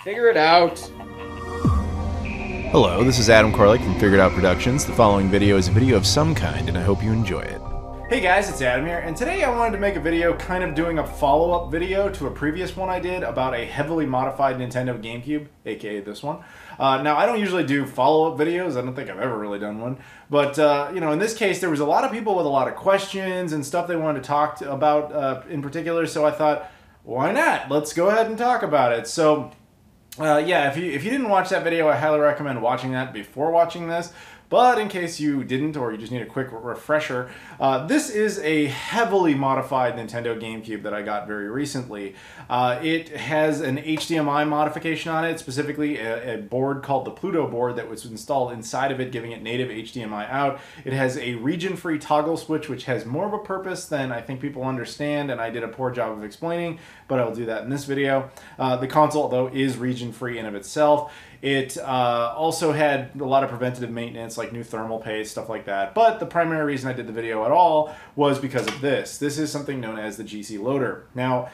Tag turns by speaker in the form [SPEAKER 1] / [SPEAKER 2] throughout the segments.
[SPEAKER 1] Figure it out.
[SPEAKER 2] Hello, this is Adam Koralik from Figured Out Productions. The following video is a video of some kind, and I hope you enjoy it.
[SPEAKER 3] Hey guys, it's Adam here, and today I wanted to make a video kind of doing a follow-up video to a previous one I did about a heavily modified Nintendo GameCube, aka this one. Now, I don't usually do follow-up videos. I don't think I've ever really done one. But, you know, in this case, there was a lot of people with a lot of questions and stuff they wanted to talk about in particular, so I thought, why not? Let's go ahead and talk about it. So, yeah, if you didn't watch that video, I highly recommend watching that before watching this. But in case you didn't, or you just need a quick refresher, this is a heavily modified Nintendo GameCube that I got very recently. It has an HDMI modification on it, specifically a board called the Pluto board that was installed inside of it, giving it native HDMI out. It has a region-free toggle switch, which has more of a purpose than I think people understand, and I did a poor job of explaining, but I'll do that in this video. The console, though, is region-free in of itself. It also had a lot of preventative maintenance, like new thermal paste, stuff like that. But the primary reason I did the video at all was because of this. This is something known as the GCLoader. Now,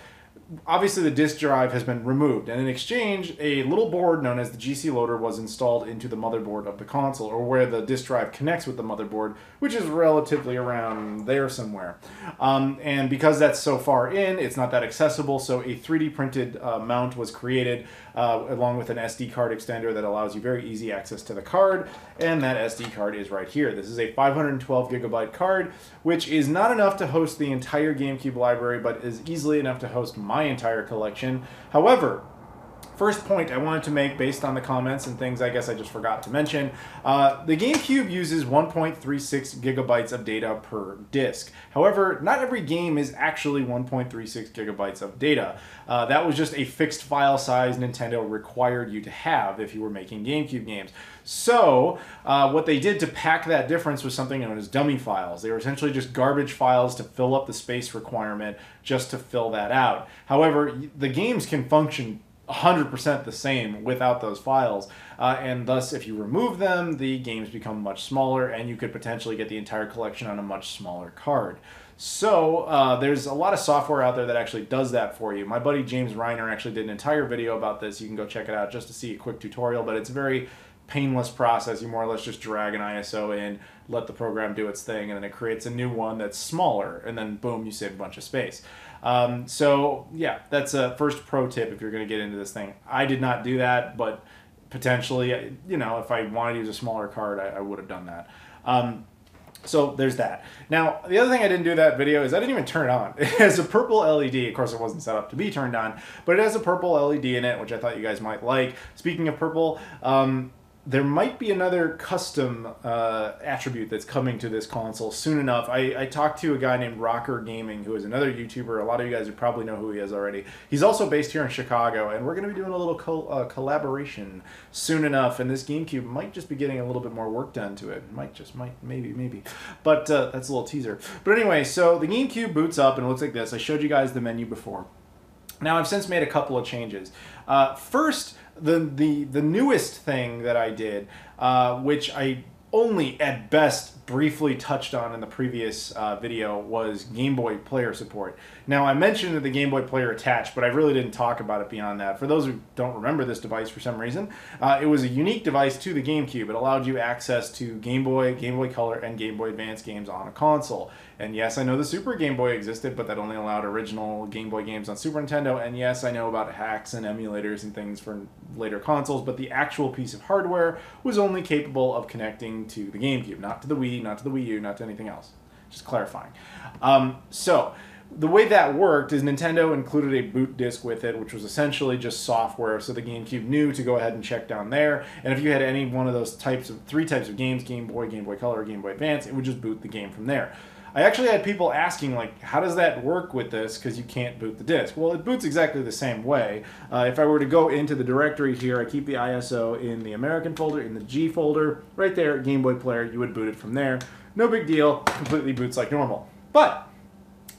[SPEAKER 3] obviously the disk drive has been removed, and in exchange, a little board known as the GCLoader was installed into the motherboard of the console, or where the disk drive connects with the motherboard, which is relatively around there somewhere. And because that's so far in, it's not that accessible, so a 3D printed mount was created along with an SD card extender that allows you very easy access to the card, and that SD card is right here. This is a 512 gigabyte card, which is not enough to host the entire GameCube library, but is easily enough to host my entire collection. However, first point I wanted to make based on the comments and things I guess I just forgot to mention, the GameCube uses 1.36 gigabytes of data per disc. However, not every game is actually 1.36 gigabytes of data. That was just a fixed file size Nintendo required you to have if you were making GameCube games. So, what they did to pack that difference was something known as dummy files. They were essentially just garbage files to fill up the space requirement just to fill that out. However, the games can function 100% the same without those files, and thus if you remove them, the games become much smaller, and you could potentially get the entire collection on a much smaller card. So there's a lot of software out there that actually does that for you. My buddy James Reiner actually did an entire video about this. You can go check it out just to see a quick tutorial, but it's a very painless process. You more or less just drag an ISO in, let the program do its thing, and then it creates a new one that's smaller, and then boom, you save a bunch of space. So yeah, that's a first pro tip if you're going to get into this thing. I did not do that, but potentially, you know, if I wanted to use a smaller card, I would have done that. So there's that. Now, the other thing I didn't do in that video is I didn't even turn it on. It has a purple LED. Of course, it wasn't set up to be turned on, but it has a purple LED in it, which I thought you guys might like. Speaking of purple, there might be another custom attribute that's coming to this console soon enough. I talked to a guy named Rocker Gaming, who is another YouTuber. A lot of you guys would probably know who he is already. He's also based here in Chicago, and we're going to be doing a little collaboration soon enough, and this GameCube might just be getting a little bit more work done to it. Maybe. But that's a little teaser. But anyway, so the GameCube boots up, and it looks like this. I showed you guys the menu before. Now, I've since made a couple of changes. First, the newest thing that I did, which I only at best briefly touched on in the previous video, was Game Boy player support. Now, I mentioned the Game Boy player attached, but I really didn't talk about it beyond that. For those who don't remember this device for some reason, it was a unique device to the GameCube. It allowed you access to Game Boy, Game Boy Color, and Game Boy Advance games on a console. And yes, I know the Super Game Boy existed, but that only allowed original Game Boy games on Super Nintendo. And yes, I know about hacks and emulators and things for later consoles, but the actual piece of hardware was only capable of connecting to the GameCube, not to the Wii, not to the Wii U, not to anything else. Just clarifying. So the way that worked is Nintendo included a boot disk with it, which was essentially just software, so the GameCube knew to go ahead and check down there. And if you had any one of those three types of games, Game Boy, Game Boy Color, or Game Boy Advance, it would just boot the game from there. I actually had people asking, like, how does that work with this, because you can't boot the disk? Well, it boots exactly the same way. If I were to go into the directory here, I keep the ISO in the American folder, in the G folder, right there, Game Boy Player, you would boot it from there. No big deal, completely boots like normal. But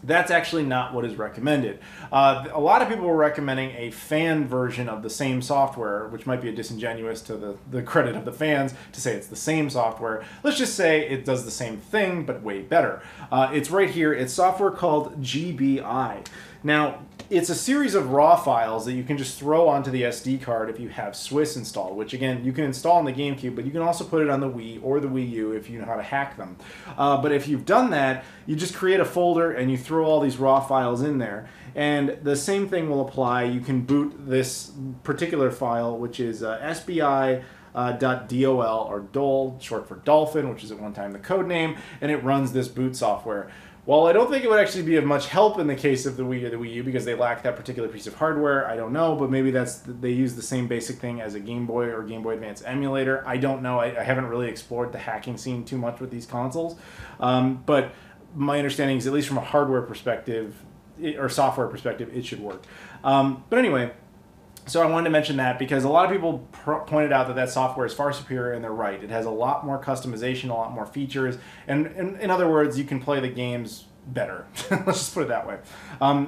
[SPEAKER 3] that's actually not what is recommended. A lot of people were recommending a fan version of the same software, which might be a disingenuous to the credit of the fans to say it's the same software. Let's just say it does the same thing, but way better. It's right here. It's software called GBI. Now, It's a series of raw files that you can just throw onto the SD card if you have Swiss installed, which again, you can install on the GameCube, but you can also put it on the Wii or the Wii U if you know how to hack them. But if you've done that, you just create a folder and you throw all these raw files in there. And the same thing will apply. You can boot this particular file, which is SBI .dol, or DOL, short for Dolphin, which is at one time the code name, and it runs this boot software. While I don't think it would actually be of much help in the case of the Wii or the Wii U because they lack that particular piece of hardware, I don't know, but maybe they use the same basic thing as a Game Boy or Game Boy Advance emulator. I don't know. I haven't really explored the hacking scene too much with these consoles, but my understanding is, at least from a hardware perspective or software perspective, it should work. But anyway, so I wanted to mention that because a lot of people pointed out that software is far superior, and they're right. It has a lot more customization, a lot more features, and in other words, you can play the games better. Let's just put it that way.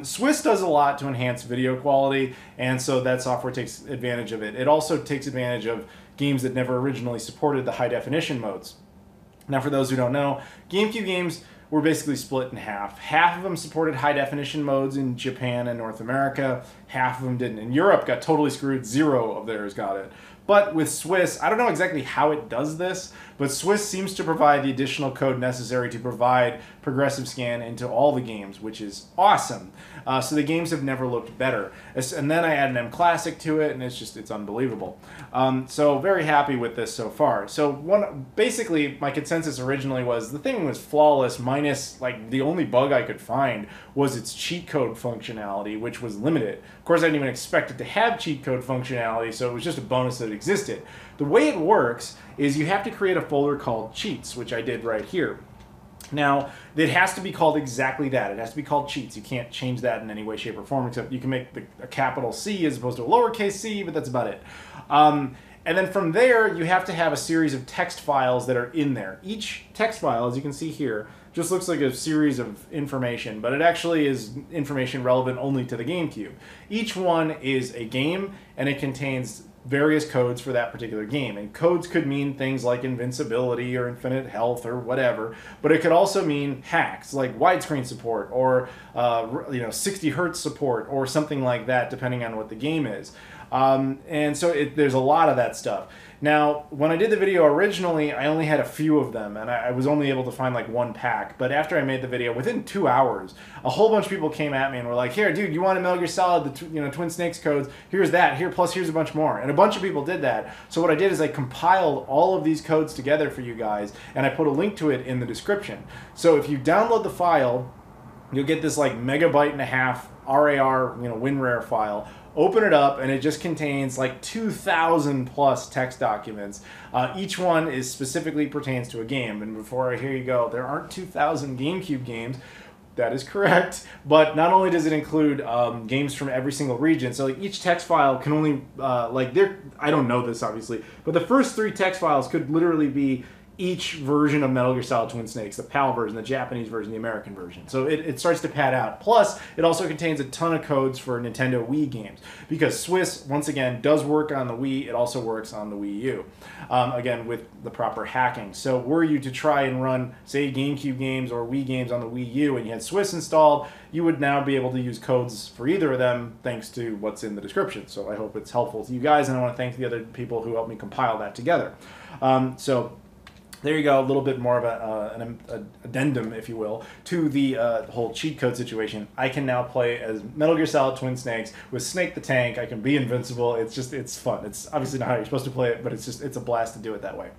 [SPEAKER 3] Swiss does a lot to enhance video quality, and so that software takes advantage of it. It also takes advantage of games that never originally supported the high definition modes. Now, for those who don't know, GameCube games were basically split in half. Half of them supported high-definition modes in Japan and North America. Half of them didn't. In Europe, got totally screwed. 0 of theirs got it. But with Swiss, I don't know exactly how it does this, but Swiss seems to provide the additional code necessary to provide progressive scan into all the games, which is awesome. So the games have never looked better. And then I add an M Classic to it, and it's unbelievable. So very happy with this so far. So basically, my consensus originally was the thing was flawless, minus like the only bug I could find was its cheat code functionality, which was limited. Of course, I didn't even expect it to have cheat code functionality, so it was just a bonus that it existed. The way it works is you have to create a folder called cheats, which I did right here. Now, it has to be called exactly that. It has to be called cheats. You can't change that in any way, shape, or form, except you can make a capital C as opposed to a lowercase c, but that's about it. And then from there, you have to have a series of text files that are in there. Each text file, as you can see here, just looks like a series of information, but it actually is information relevant only to the GameCube. Each one is a game, and it contains various codes for that particular game. And codes could mean things like invincibility or infinite health or whatever, but it could also mean hacks like widescreen support or 60 hertz support or something like that, depending on what the game is. And so there's a lot of that stuff. Now, when I did the video originally, I only had a few of them, and I was only able to find like one pack. But after I made the video, within 2 hours, a whole bunch of people came at me and were like, "Here, dude, you want to Metal Gear Solid, the Twin Snakes codes? Here's that. Plus here's a bunch more." And a bunch of people did that. So what I did is I compiled all of these codes together for you guys, and I put a link to it in the description. So if you download the file, you'll get this like megabyte and a half RAR, WinRAR file. Open it up, and it just contains like 2,000 plus text documents. Each one is specifically pertains to a game. And before I hear you go, there aren't 2,000 GameCube games. That is correct. But not only does it include games from every single region, so like each text file can only I don't know this obviously, but the first 3 text files could literally be each version of Metal Gear Solid Twin Snakes, the PAL version, the Japanese version, the American version. So it starts to pad out. Plus, it also contains a ton of codes for Nintendo Wii games, because Swiss, once again, does work on the Wii. It also works on the Wii U, again, with the proper hacking. So were you to try and run, say, GameCube games or Wii games on the Wii U and you had Swiss installed, you would now be able to use codes for either of them thanks to what's in the description. So I hope it's helpful to you guys, and I want to thank the other people who helped me compile that together. So there you go, a little bit more of an addendum, if you will, to the whole cheat code situation. I can now play as Metal Gear Solid Twin Snakes with Snake the Tank. I can be invincible. It's fun. It's obviously not how you're supposed to play it, but it's a blast to do it that way.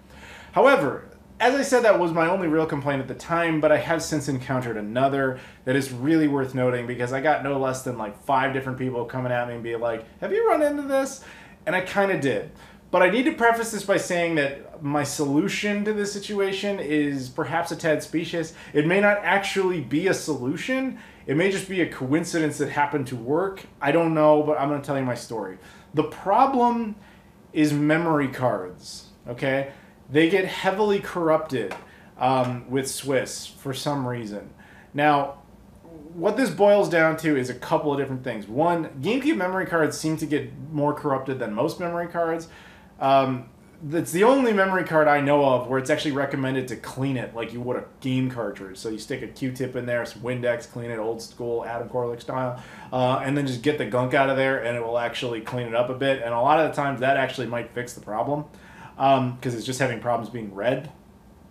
[SPEAKER 3] However, as I said, that was my only real complaint at the time, but I have since encountered another that is really worth noting, because I got no less than like 5 different people coming at me and being like, "Have you run into this?" And I kind of did. But I need to preface this by saying that my solution to this situation is perhaps a tad specious. It may not actually be a solution. It may just be a coincidence that happened to work. I don't know, but I'm going to tell you my story. The problem is memory cards, okay? They get heavily corrupted with Swiss for some reason. Now, what this boils down to is a couple of different things. One, GameCube memory cards seem to get more corrupted than most memory cards. It's the only memory card I know of where it's actually recommended to clean it like you would a game cartridge. So you stick a Q-tip in there, some Windex, clean it old school Adam Koralik style, and then just get the gunk out of there, and it will actually clean it up a bit. And a lot of the times that actually might fix the problem because it's just having problems being read.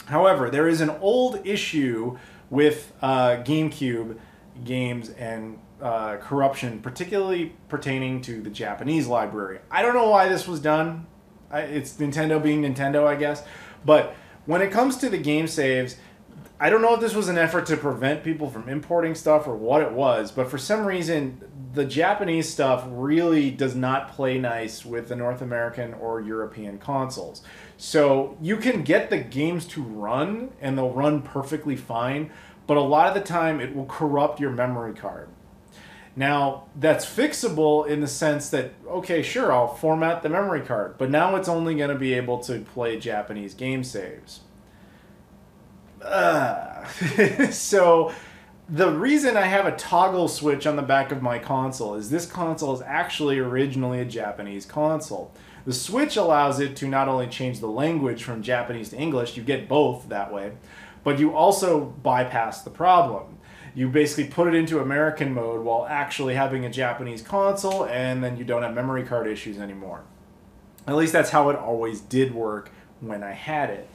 [SPEAKER 3] However, there is an old issue with GameCube games and corruption, particularly pertaining to the Japanese library. I don't know why this was done. It's Nintendo being Nintendo, I guess. But when it comes to the game saves, I don't know if this was an effort to prevent people from importing stuff or what it was, but for some reason, the Japanese stuff really does not play nice with the North American or European consoles. So you can get the games to run, and they'll run perfectly fine, but a lot of the time it will corrupt your memory card. Now, that's fixable in the sense that, okay, sure, I'll format the memory card, but now it's only going to be able to play Japanese game saves. So, the reason I have a toggle switch on the back of my console is this console is actually originally a Japanese console. The switch allows it to not only change the language from Japanese to English, you get both that way, but you also bypass the problem. You basically put it into American mode while actually having a Japanese console, and then you don't have memory card issues anymore. At least that's how it always did work when I had it.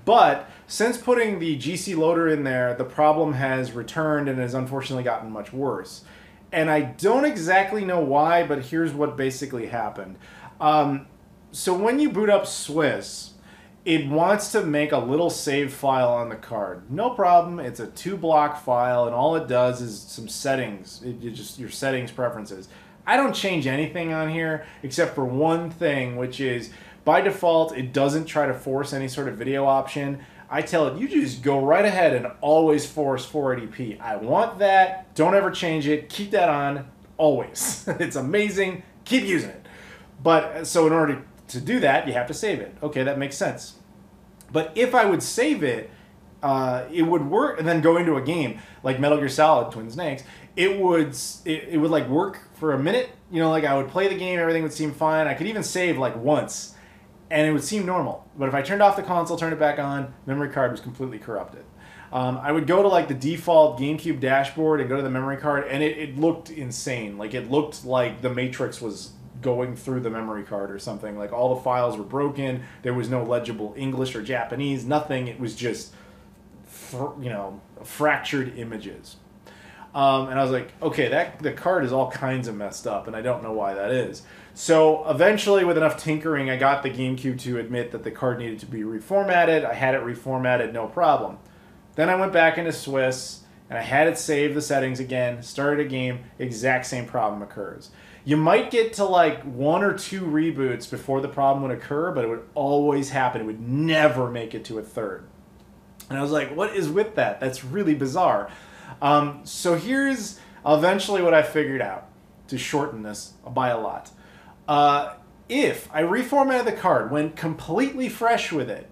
[SPEAKER 3] But since putting the GCLoader in there, the problem has returned and has unfortunately gotten much worse. And I don't exactly know why, but here's what basically happened. So when you boot up Swiss, it wants to make a little save file on the card. No problem. It's a 2-block file, and all it does is some settings. Just your settings preferences. I don't change anything on here except for one thing, which is by default, it doesn't try to force any sort of video option. I tell it, you just go right ahead and always force 480p. I want that. Don't ever change it. Keep that on always. It's amazing. Keep using it. But so in order to do that, you have to save it. Okay, that makes sense. But if I would save it, it would work, and then go into a game like Metal Gear Solid Twin Snakes. It would like work for a minute. You know, like I would play the game, everything would seem fine. I could even save like once, and it would seem normal. But if I turned off the console, turned it back on, memory card was completely corrupted. I would go to like the default GameCube dashboard and go to the memory card, and it looked insane. Like it looked like the Matrix was going through the memory card or something. Like all the files were broken. There was no legible English or Japanese, nothing. It was just, you know, fractured images. And I was like, okay, the card is all kinds of messed up, and I don't know why that is. So eventually, with enough tinkering, I got the GameCube to admit that the card needed to be reformatted. I had it reformatted, no problem. Then I went back into Swiss, and I had it save the settings again, started a game, exact same problem occurs. You might get to like 1 or 2 reboots before the problem would occur, but it would always happen. It would never make it to a third. And I was like, what is with that? That's really bizarre. So here's eventually what I figured out to shorten this by a lot. If I reformatted the card, went completely fresh with it,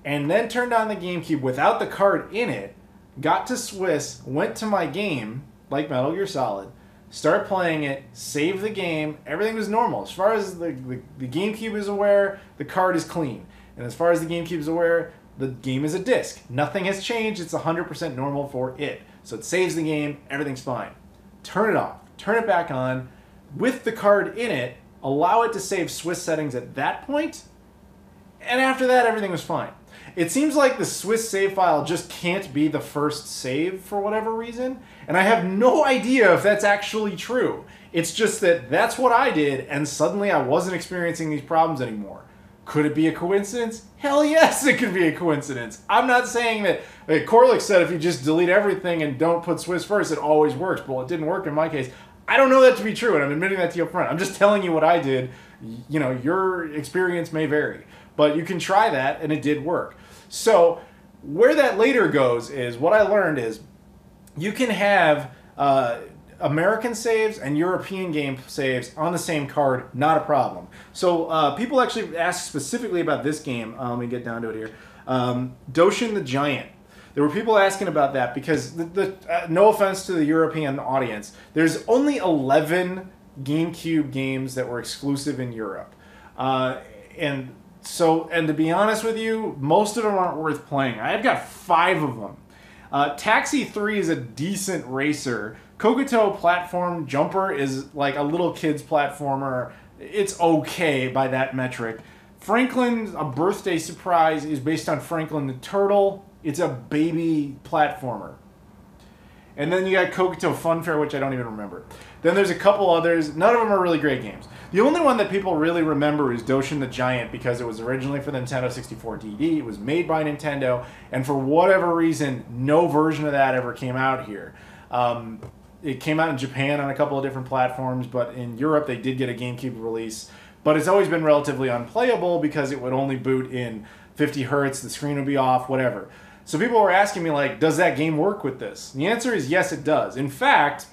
[SPEAKER 3] and then turned on the GameCube without the card in it, got to Swiss, went to my game, like Metal Gear Solid, start playing it, save the game, everything was normal. As far as the GameCube is aware, the card is clean. And as far as the GameCube is aware, the game is a disc. Nothing has changed. It's 100% normal for it. So it saves the game, everything's fine. Turn it off, turn it back on, with the card in it, allow it to save Swiss settings at that point, and after that, everything was fine. It seems like the Swiss save file just can't be the first save for whatever reason, and I have no idea if that's actually true. It's just that that's what I did, and suddenly I wasn't experiencing these problems anymore. Could it be a coincidence? Hell yes, it could be a coincidence. I'm not saying that, like Koralik said, if you just delete everything and don't put Swiss first, it always works. Well, it didn't work in my case. I don't know that to be true, and I'm admitting that to you up front. I'm just telling you what I did. You know, your experience may vary, but you can try that, and it did work. So where that later goes is, what I learned is, you can have American saves and European game saves on the same card, not a problem. So people actually asked specifically about this game. Let me get down to it here. Doshin the Giant. There were people asking about that because, no offense to the European audience, there's only 11 GameCube games that were exclusive in Europe. And So, and to be honest with you, most of them aren't worth playing. I've got 5 of them. Taxi 3 is a decent racer. Kokoto Platform Jumper is like a little kid's platformer. It's okay by that metric. Franklin, A Birthday Surprise, is based on Franklin the Turtle. It's a baby platformer. And then you got Kokoto Funfair, which I don't even remember. Then there's a couple others. None of them are really great games. The only one that people really remember is Doshin the Giant because it was originally for the Nintendo 64 DD. It was made by Nintendo, and for whatever reason, no version of that ever came out here. It came out in Japan on a couple of different platforms, but in Europe they did get a GameCube release. But it's always been relatively unplayable because it would only boot in 50 hertz, the screen would be off, whatever. So people were asking me, like, does that game work with this? And the answer is yes, it does. In fact,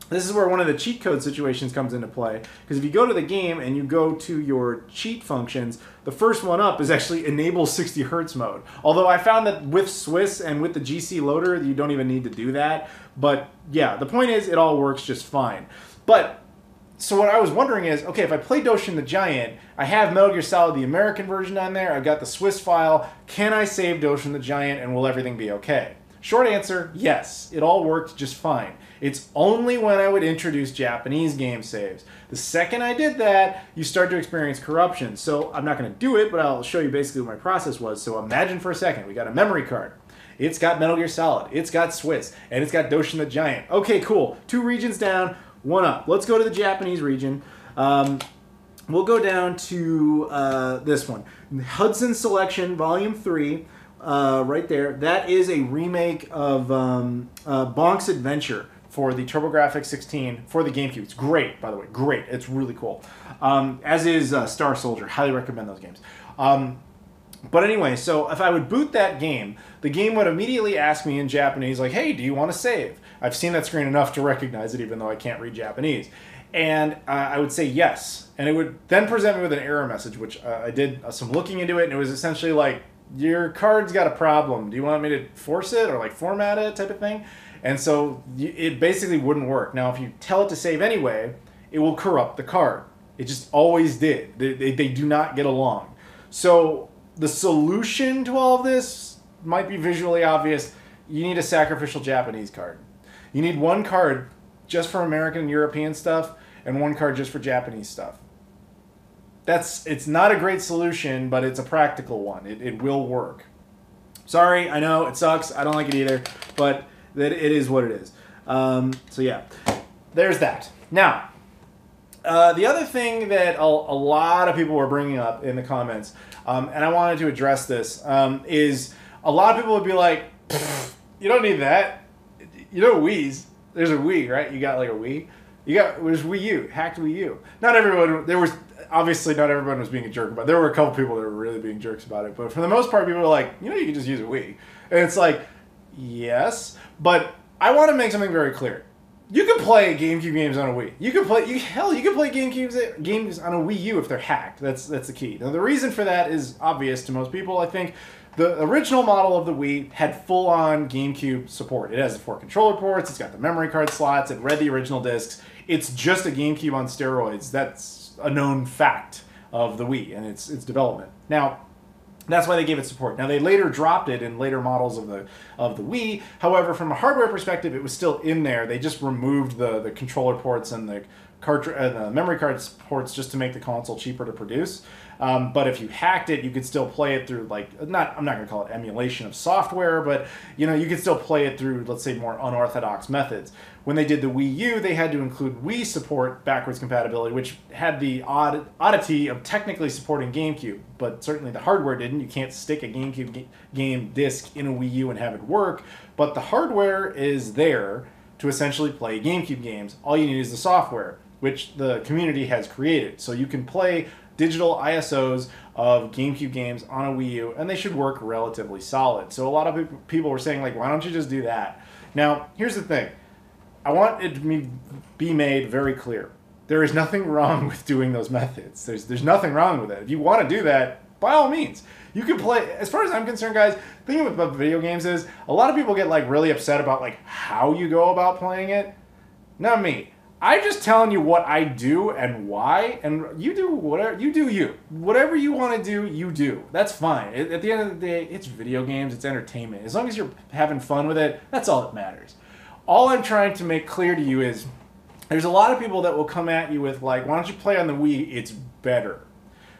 [SPEAKER 3] this is where one of the cheat code situations comes into play. Because if you go to the game and you go to your cheat functions, the first one up is actually enable 60 hertz mode. Although I found that with Swiss and with the GCLoader, you don't even need to do that. But yeah, the point is it all works just fine. But so what I was wondering is, okay, if I play Doshin the Giant, I have Metal Gear Solid, the American version on there, I've got the Swiss file, can I save Doshin the Giant and will everything be okay? Short answer, yes. It all worked just fine. It's only when I would introduce Japanese game saves. The second I did that, you start to experience corruption. So I'm not going to do it, but I'll show you basically what my process was. So imagine for a second, we got a memory card. It's got Metal Gear Solid, it's got Swiss, and it's got Doshin the Giant. Okay, cool. 2 regions down, 1 up. Let's go to the Japanese region. We'll go down to this one. Hudsons Selection, Volume 3, right there. That is a remake of Bonk's Adventure for the TurboGrafx 16 for the GameCube. It's great, by the way. Great. It's really cool. As is Star Soldier. Highly recommend those games. But anyway, so if I would boot that game, the game would immediately ask me in Japanese, like, hey, do you want to save? I've seen that screen enough to recognize it, even though I can't read Japanese. And I would say yes. And it would then present me with an error message, which I did some looking into it, and it was essentially like, your card's got a problem. Do you want me to force it or like format it type of thing? And so it basically wouldn't work. Now, if you tell it to save anyway, it will corrupt the card. It just always did. They do not get along. So the solution to all of this might be visually obvious. You need a sacrificial Japanese card. You need 1 card just for American and European stuff and 1 card just for Japanese stuff. It's not a great solution, but it's a practical one. It will work. Sorry, I know, it sucks. I don't like it either, but it is what it is. So yeah, there's that. Now, the other thing that a lot of people were bringing up in the comments, and I wanted to address this, is a lot of people would be like, you don't need that. You know Wii's. There's a Wii, right? You got like a Wii. There's Wii U, hacked Wii U. Not everyone, obviously not everyone was being a jerk about it. There were a couple people that were really being jerks about it, but for the most part, people were like, you can just use a Wii. And it's like, yes, but I want to make something very clear. You can play GameCube games on a Wii. You can play GameCube games on a Wii U if they're hacked. That's the key. Now the reason for that is obvious to most people. I think the original model of the Wii had full-on GameCube support. It has the 4 controller ports. It's got the memory card slots. It read the original discs. It's just a GameCube on steroids. That's a known fact of the Wii and its development. Now, that's why they gave it support. Now, they later dropped it in later models of the Wii. However, from a hardware perspective, it was still in there. They just removed the controller ports and the memory card ports just to make the console cheaper to produce. But if you hacked it, you could still play it through, like, I'm not going to call it emulation of software, but you could still play it through, let's say, more unorthodox methods. When they did the Wii U, they had to include Wii support backwards compatibility, which had the oddity of technically supporting GameCube, but certainly the hardware didn't. You can't stick a GameCube game disc in a Wii U and have it work, but the hardware is there to essentially play GameCube games. All you need is the software, which the community has created. So you can play digital ISOs of GameCube games on a Wii U, and they should work relatively solid. So a lot of people were saying, like, why don't you just do that? Now, here's the thing. I want it to be made very clear. There is nothing wrong with doing those methods. There's nothing wrong with it. If you want to do that, by all means. You can play, as far as I'm concerned, guys, the thing about video games is, a lot of people get, like, really upset about, like, how you go about playing it. Not me. I'm just telling you what I do and why, and you do whatever you do. Whatever you want to do, you do. That's fine. At the end of the day, it's video games. It's entertainment. As long as you're having fun with it, that's all that matters. All I'm trying to make clear to you is there's a lot of people that will come at you with like, why don't you play on the Wii? It's better.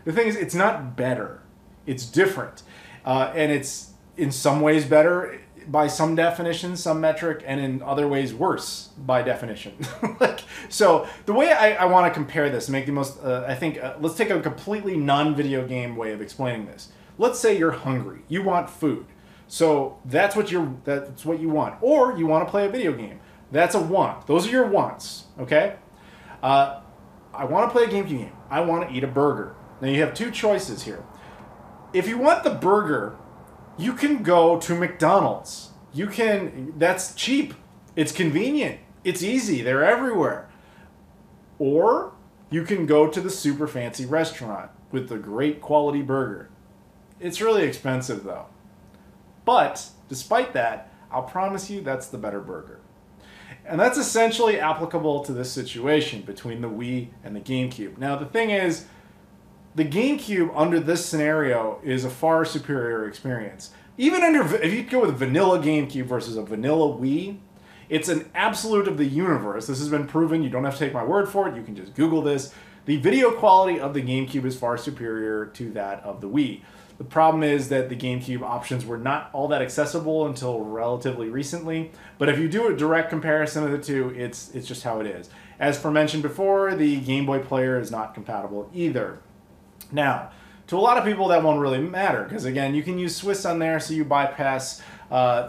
[SPEAKER 3] The thing is, it's not better. It's different. And it's in some ways better by some definition, some metric, and in other ways worse by definition. So the way I want to compare this, make the most, let's take a completely non-video game way of explaining this. Let's say you're hungry. You want food. So that's what you want. Or you want to play a video game. That's a want. Those are your wants, okay? I want to play a GameCube game. I want to eat a burger. Now you have two choices here. If you want the burger, you can go to McDonald's. That's cheap. It's convenient. It's easy. They're everywhere. Or you can go to the super fancy restaurant with the great quality burger. It's really expensive though. But despite that, I'll promise you that's the better burger. And that's essentially applicable to this situation between the Wii and the GameCube. Now the thing is, the GameCube under this scenario is a far superior experience. Even if you go with vanilla GameCube versus a vanilla Wii, it's an absolute of the universe. This has been proven. You don't have to take my word for it. You can just Google this. The video quality of the GameCube is far superior to that of the Wii. The problem is that the GameCube options were not all that accessible until relatively recently. But if you do a direct comparison of the two, it's just how it is. As for mentioned before, the Game Boy player is not compatible either. Now, to a lot of people that won't really matter because again, you can use Swiss on there, so you bypass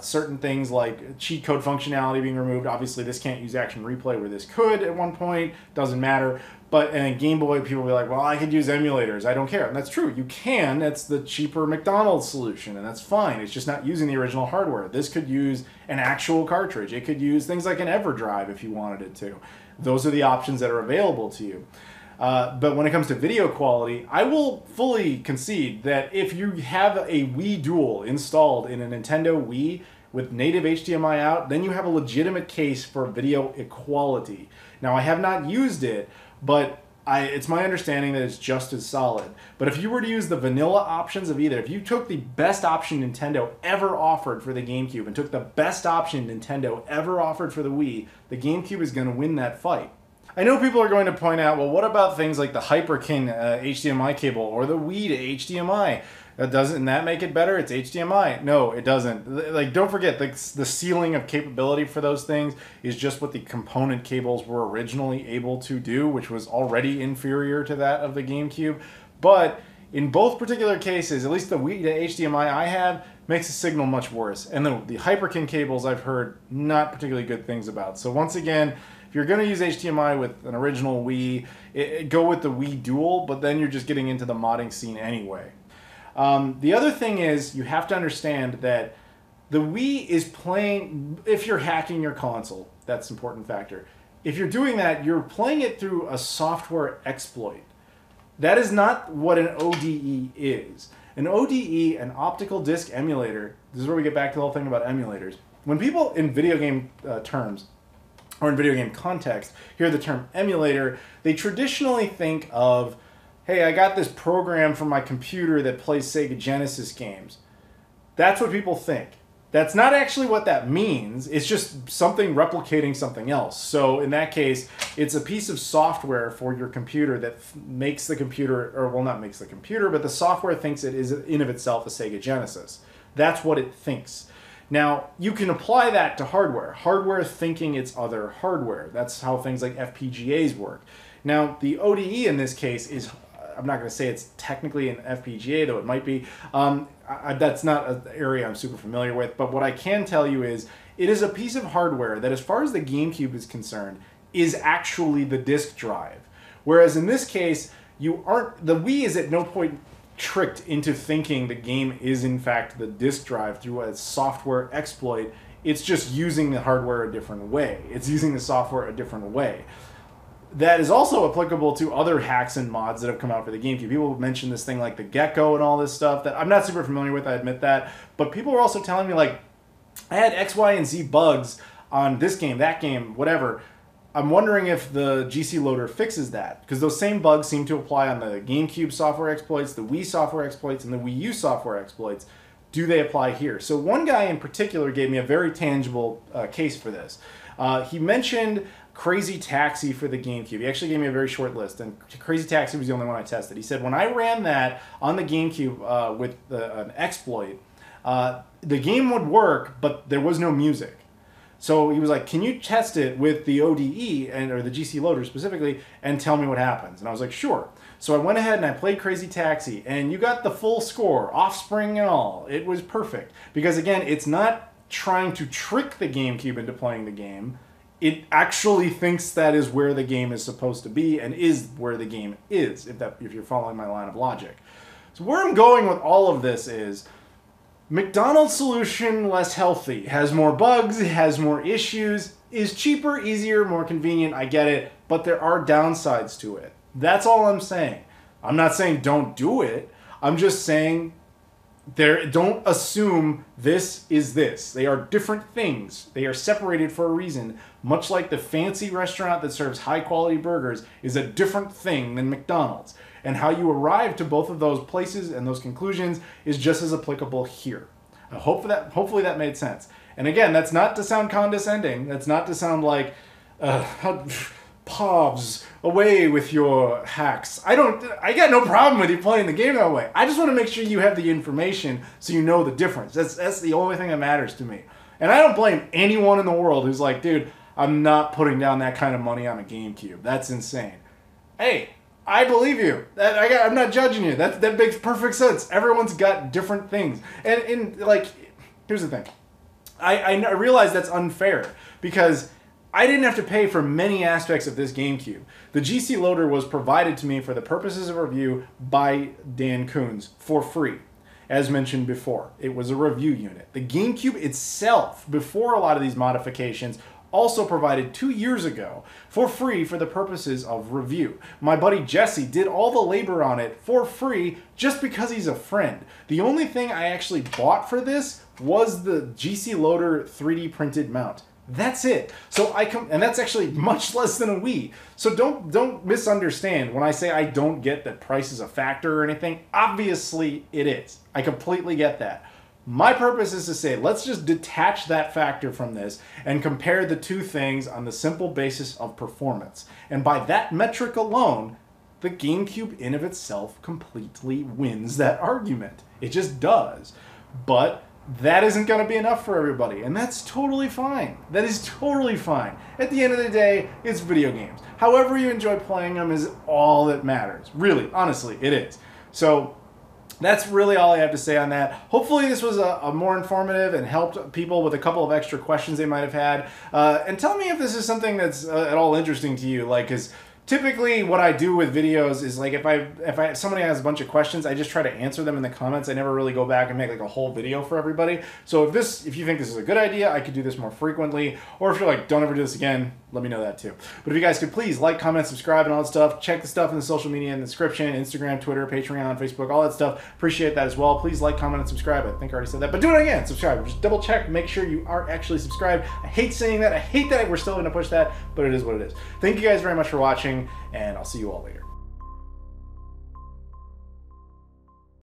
[SPEAKER 3] certain things like cheat code functionality being removed. Obviously, this can't use Action Replay where this could at one point. Doesn't matter. But in Game Boy, people will be like, well, I could use emulators. I don't care. And that's true. You can. That's the cheaper McDonald's solution, and that's fine. It's just not using the original hardware. This could use an actual cartridge. It could use things like an EverDrive if you wanted it to. Those are the options that are available to you. But when it comes to video quality, I will fully concede that if you have a Wii Dual installed in a Nintendo Wii with native HDMI out, then you have a legitimate case for video equality. Now, I have not used it, but it's my understanding that it's just as solid. But if you were to use the vanilla options of either, if you took the best option Nintendo ever offered for the GameCube and took the best option Nintendo ever offered for the Wii, the GameCube is going to win that fight. I know people are going to point out, well, what about things like the Hyperkin HDMI cable or the Wii to HDMI? Doesn't that make it better? It's HDMI. No, it doesn't. Like, don't forget, the ceiling of capability for those things is just what the component cables were originally able to do, which was already inferior to that of the GameCube. But in both particular cases, at least the Wii to HDMI I have, makes the signal much worse. And the Hyperkin cables I've heard not particularly good things about. So once again, if you're going to use HDMI with an original Wii, go with the Wii Dual, but then you're just getting into the modding scene anyway. The other thing is, you have to understand that the Wii is playing, if you're hacking your console, that's an important factor. If you're doing that, you're playing it through a software exploit. That is not what an ODE is. An ODE, an optical disc emulator, this is where we get back to the whole thing about emulators. When people in video game terms, or in video game context, hear the term emulator, they traditionally think of, hey, I got this program from my computer that plays Sega Genesis games. That's what people think. That's not actually what that means. It's just something replicating something else. So in that case, it's a piece of software for your computer that makes the computer, or well, not makes the computer, but the software thinks it is in of itself a Sega Genesis. That's what it thinks. Now, you can apply that to hardware. Hardware thinking it's other hardware. That's how things like FPGAs work. Now, the ODE in this case is, I'm not going to say it's technically an FPGA, though it might be. That's not an area I'm super familiar with. But what I can tell you is, it is a piece of hardware that, as far as the GameCube is concerned, is actually the disk drive. Whereas in this case, the Wii is at no point tricked into thinking the game is in fact the disk drive through a software exploit. It's just using the hardware a different way. It's using the software a different way. That is also applicable to other hacks and mods that have come out for the GameCube. People mention this thing like the Gecko and all this stuff that I'm not super familiar with, I admit that. But people were also telling me, like, I had X, Y, and Z bugs on this game, that game, whatever. I'm wondering if the GCLoader fixes that, because those same bugs seem to apply on the GameCube software exploits, the Wii software exploits, and the Wii U software exploits. Do they apply here? So one guy in particular gave me a very tangible case for this. He mentioned Crazy Taxi for the GameCube. He actually gave me a very short list, and Crazy Taxi was the only one I tested. He said, when I ran that on the GameCube with an exploit, the game would work, but there was no music. So he was like, can you test it with the ODE, or the GCLoader specifically, and tell me what happens? And I was like, sure. So I went ahead and I played Crazy Taxi, and you got the full score, Offspring and all. It was perfect. Because again, it's not trying to trick the GameCube into playing the game. It actually thinks that is where the game is supposed to be, and is where the game is, if you're following my line of logic. So where I'm going with all of this is, McDonald's solution, less healthy, has more bugs, has more issues, is cheaper, easier, more convenient, I get it, but there are downsides to it. That's all I'm saying. I'm not saying don't do it, I'm just saying don't assume this is this. They are different things. They are separated for a reason, much like the fancy restaurant that serves high quality burgers is a different thing than McDonald's. And how you arrive to both of those places and those conclusions is just as applicable here. Hopefully that made sense. And again, that's not to sound condescending. That's not to sound like, Povs, away with your hacks. I got no problem with you playing the game that way. I just want to make sure you have the information so you know the difference. That's the only thing that matters to me. And I don't blame anyone in the world who's like, dude, I'm not putting down that kind of money on a GameCube. That's insane. Hey, I believe you. I'm not judging you. That makes perfect sense. Everyone's got different things. And like, here's the thing. I realize that's unfair because I didn't have to pay for many aspects of this GameCube. The GCLoader was provided to me for the purposes of review by Dan Coons for free. As mentioned before, it was a review unit. The GameCube itself, before a lot of these modifications, also provided 2 years ago for free for the purposes of review. My buddy Jesse did all the labor on it for free just because he's a friend. The only thing I actually bought for this was the GCLoader 3D printed mount. That's it. So and that's actually much less than a Wii. So don't misunderstand when I say I don't get that price is a factor or anything. Obviously it is. I completely get that. My purpose is to say, let's just detach that factor from this and compare the two things on the simple basis of performance. And by that metric alone, the GameCube in of itself completely wins that argument. It just does. But that isn't going to be enough for everybody, and that's totally fine. That is totally fine. At the end of the day, it's video games. However you enjoy playing them is all that matters. Really, honestly, it is. So that's really all I have to say on that. Hopefully this was a more informative and helped people with a couple of extra questions they might have had. And tell me if this is something that's at all interesting to you, like, because typically what I do with videos is like if somebody has a bunch of questions, I just try to answer them in the comments. I never really go back and make like a whole video for everybody. So if you think this is a good idea, I could do this more frequently. Or if you're like, don't ever do this again, let me know that too. But if you guys could please like, comment, subscribe, and all that stuff. Check the stuff in the social media in the description, Instagram, Twitter, Patreon, Facebook, all that stuff. Appreciate that as well. Please like, comment, and subscribe. I think I already said that, but do it again. Subscribe. Just double check, make sure you are actually subscribed. I hate saying that. I hate that we're still going to push that, but it is what it is. Thank you guys very much for watching, and I'll see you all later.